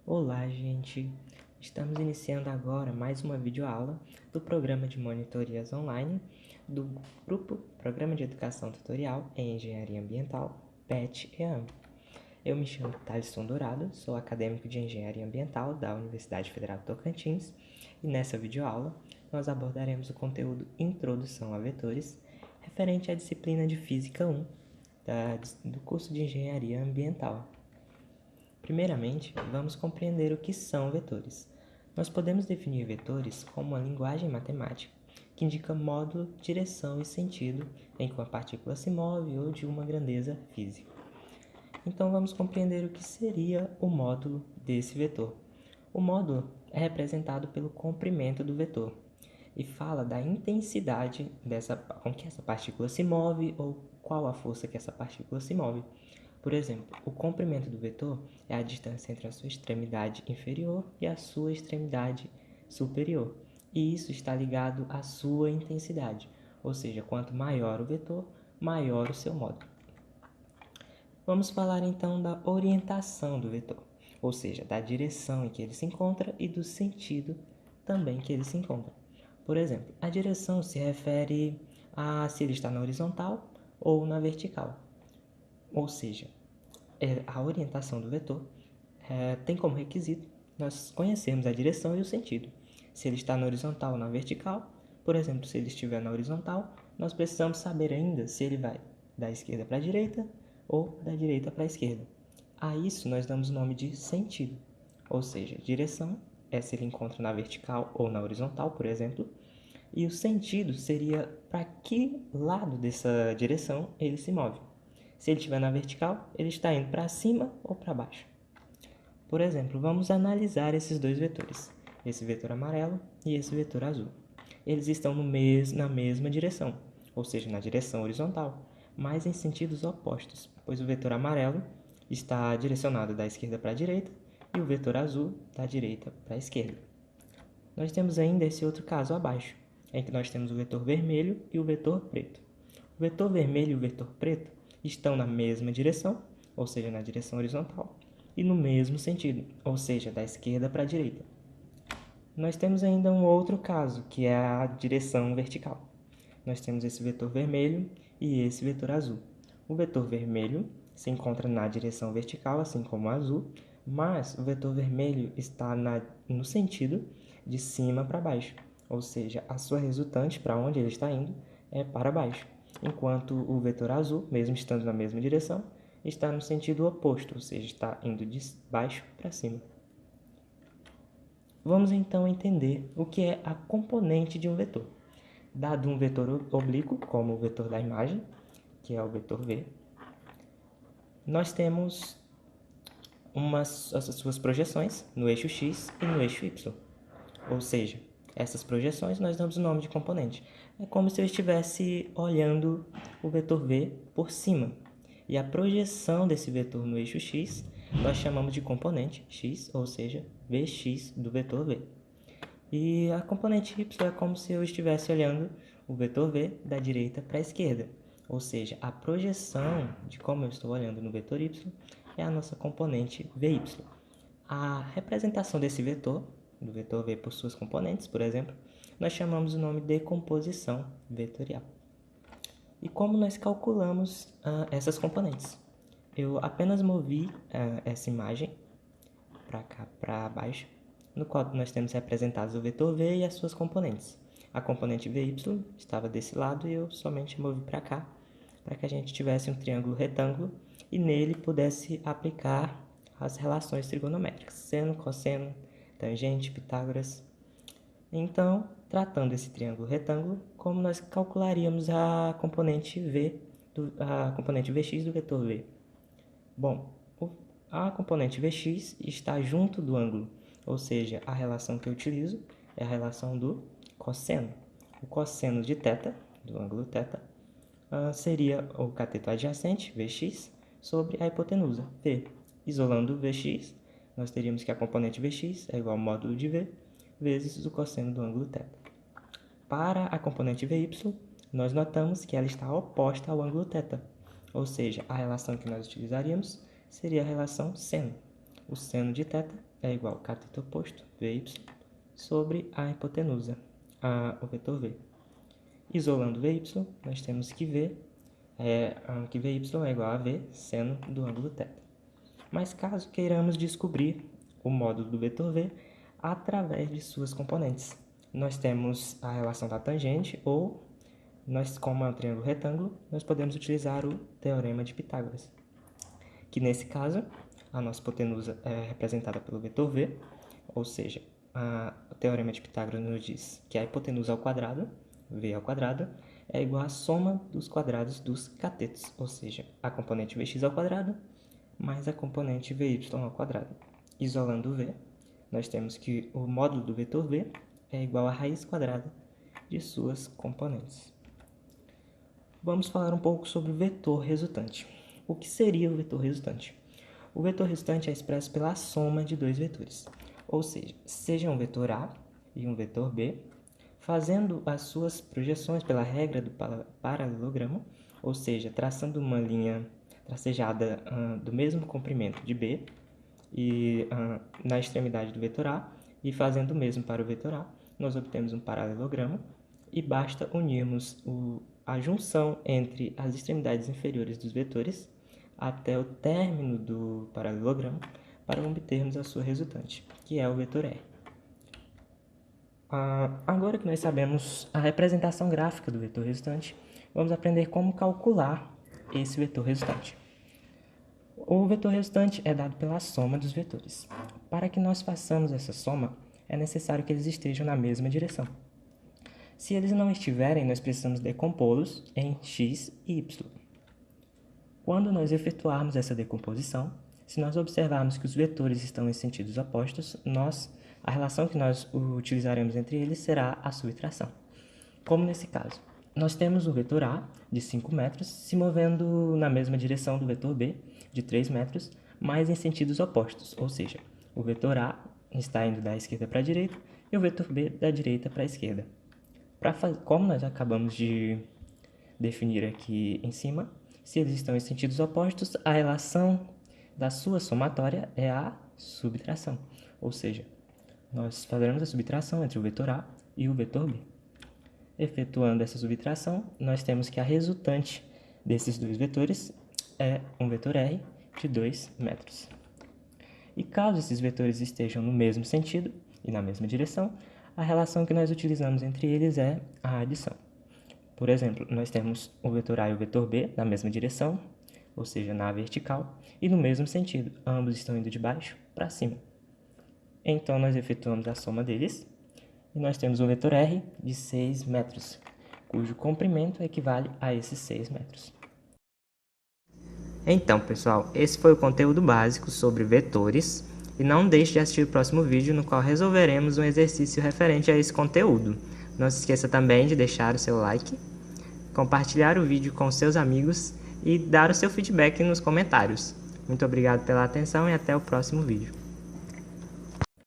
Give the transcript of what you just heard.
Olá, gente! Estamos iniciando agora mais uma videoaula do programa de monitorias online do grupo Programa de Educação Tutorial em Engenharia Ambiental, PET-EAM. Eu me chamo Thalisson Dourado, sou acadêmico de Engenharia Ambiental da Universidade Federal do Tocantins e nessa videoaula nós abordaremos o conteúdo Introdução a Vetores referente à disciplina de Física 1 do curso de Engenharia Ambiental. Primeiramente, vamos compreender o que são vetores. Nós podemos definir vetores como uma linguagem matemática que indica módulo, direção e sentido em que uma partícula se move ou de uma grandeza física. Então, vamos compreender o que seria o módulo desse vetor. O módulo é representado pelo comprimento do vetor e fala da intensidade com que essa partícula se move ou qual a força que essa partícula se move. Por exemplo, o comprimento do vetor é a distância entre a sua extremidade inferior e a sua extremidade superior, e isso está ligado à sua intensidade, ou seja, quanto maior o vetor, maior o seu módulo. Vamos falar então da orientação do vetor, ou seja, da direção em que ele se encontra e do sentido também que ele se encontra. Por exemplo, a direção se refere a se ele está na horizontal ou na vertical. Ou seja, a orientação do vetor tem como requisito nós conhecermos a direção e o sentido. Se ele está na horizontal ou na vertical, por exemplo, se ele estiver na horizontal, nós precisamos saber ainda se ele vai da esquerda para a direita ou da direita para a esquerda. A isso nós damos o nome de sentido, ou seja, direção é se ele encontra na vertical ou na horizontal, por exemplo, e o sentido seria para que lado dessa direção ele se move. Se ele estiver na vertical, ele está indo para cima ou para baixo. Por exemplo, vamos analisar esses dois vetores, esse vetor amarelo e esse vetor azul. Eles estão na mesma direção, ou seja, na direção horizontal, mas em sentidos opostos, pois o vetor amarelo está direcionado da esquerda para a direita e o vetor azul da direita para a esquerda. Nós temos ainda esse outro caso abaixo, em que nós temos o vetor vermelho e o vetor preto. O vetor vermelho e o vetor preto estão na mesma direção, ou seja, na direção horizontal, e no mesmo sentido, ou seja, da esquerda para a direita. Nós temos ainda um outro caso, que é a direção vertical. Nós temos esse vetor vermelho e esse vetor azul. O vetor vermelho se encontra na direção vertical, assim como o azul, mas o vetor vermelho está no sentido de cima para baixo, ou seja, a sua resultante, para onde ele está indo, é para baixo, enquanto o vetor azul, mesmo estando na mesma direção, está no sentido oposto, ou seja, está indo de baixo para cima. Vamos então entender o que é a componente de um vetor. Dado um vetor oblíquo, como o vetor da imagem, que é o vetor V, nós temos as suas projeções no eixo X e no eixo Y. Ou seja, essas projeções nós damos o nome de componente. É como se eu estivesse olhando o vetor V por cima. E a projeção desse vetor no eixo X nós chamamos de componente X, ou seja, Vx do vetor V. E a componente Y é como se eu estivesse olhando o vetor V da direita para a esquerda. Ou seja, a projeção de como eu estou olhando no vetor Y é a nossa componente Vy. A representação desse vetor, do vetor V por suas componentes, por exemplo, nós chamamos o nome de decomposição vetorial. E como nós calculamos essas componentes? Eu apenas movi essa imagem para cá, para baixo, no qual nós temos representados o vetor V e as suas componentes. A componente Vy estava desse lado e eu somente movi para cá, para que a gente tivesse um triângulo retângulo e nele pudesse aplicar as relações trigonométricas, seno, cosseno, tangente, Pitágoras. Então, tratando esse triângulo retângulo, como nós calcularíamos a componente Vx do vetor V? Bom, a componente Vx está junto do ângulo, ou seja, a relação que eu utilizo é a relação do cosseno. O cosseno de θ, do ângulo θ, seria o cateto adjacente, Vx, sobre a hipotenusa, V. Isolando o Vx, nós teríamos que a componente Vx é igual ao módulo de V vezes o cosseno do ângulo θ. Para a componente Vy, nós notamos que ela está oposta ao ângulo θ, ou seja, a relação que nós utilizaríamos seria a relação seno. O seno de θ é igual ao cateto oposto, VY, sobre a hipotenusa, o vetor V. Isolando VY, nós temos que VY é igual a V, seno do ângulo θ. Mas caso queiramos descobrir o módulo do vetor V através de suas componentes, nós temos a relação da tangente ou, como é um triângulo retângulo, nós podemos utilizar o teorema de Pitágoras, que nesse caso, a nossa hipotenusa é representada pelo vetor V, ou seja, o teorema de Pitágoras nos diz que a hipotenusa ao quadrado, V ao quadrado, é igual à soma dos quadrados dos catetos, ou seja, a componente Vx ao quadrado mais a componente Vy ao quadrado. Isolando o V, nós temos que o módulo do vetor V é igual à raiz quadrada de suas componentes. Vamos falar um pouco sobre o vetor resultante. O que seria o vetor resultante? O vetor resultante é expresso pela soma de dois vetores, ou seja um vetor A e um vetor B, fazendo as suas projeções pela regra do paralelogramo, ou seja, traçando uma linha tracejada do mesmo comprimento de B e na extremidade do vetor A, e fazendo o mesmo para o vetor A, nós obtemos um paralelogramo e basta unirmos a junção entre as extremidades inferiores dos vetores até o término do paralelogramo para obtermos a sua resultante, que é o vetor R. Agora que nós sabemos a representação gráfica do vetor resultante, vamos aprender como calcular esse vetor resultante. O vetor resultante é dado pela soma dos vetores. Para que nós façamos essa soma, é necessário que eles estejam na mesma direção. Se eles não estiverem, nós precisamos decompô-los em x e y. Quando nós efetuarmos essa decomposição, se nós observarmos que os vetores estão em sentidos opostos, a relação que nós utilizaremos entre eles será a subtração. Como nesse caso, nós temos o vetor A, de 5 metros, se movendo na mesma direção do vetor B, de 3 metros, mas em sentidos opostos, ou seja, o vetor A está indo da esquerda para a direita e o vetor B da direita para a esquerda. Como nós acabamos de definir aqui em cima, se eles estão em sentidos opostos, a relação da sua somatória é a subtração, ou seja, nós faremos a subtração entre o vetor A e o vetor B. Efetuando essa subtração, nós temos que a resultante desses dois vetores é um vetor R de 2 metros. E caso esses vetores estejam no mesmo sentido e na mesma direção, a relação que nós utilizamos entre eles é a adição. Por exemplo, nós temos o vetor A e o vetor B na mesma direção, ou seja, na vertical, e no mesmo sentido, ambos estão indo de baixo para cima. Então, nós efetuamos a soma deles, e nós temos o vetor R de 6 metros, cujo comprimento equivale a esses 6 metros. Então, pessoal, esse foi o conteúdo básico sobre vetores, e não deixe de assistir o próximo vídeo, no qual resolveremos um exercício referente a esse conteúdo. Não se esqueça também de deixar o seu like, compartilhar o vídeo com seus amigos e dar o seu feedback nos comentários. Muito obrigado pela atenção e até o próximo vídeo.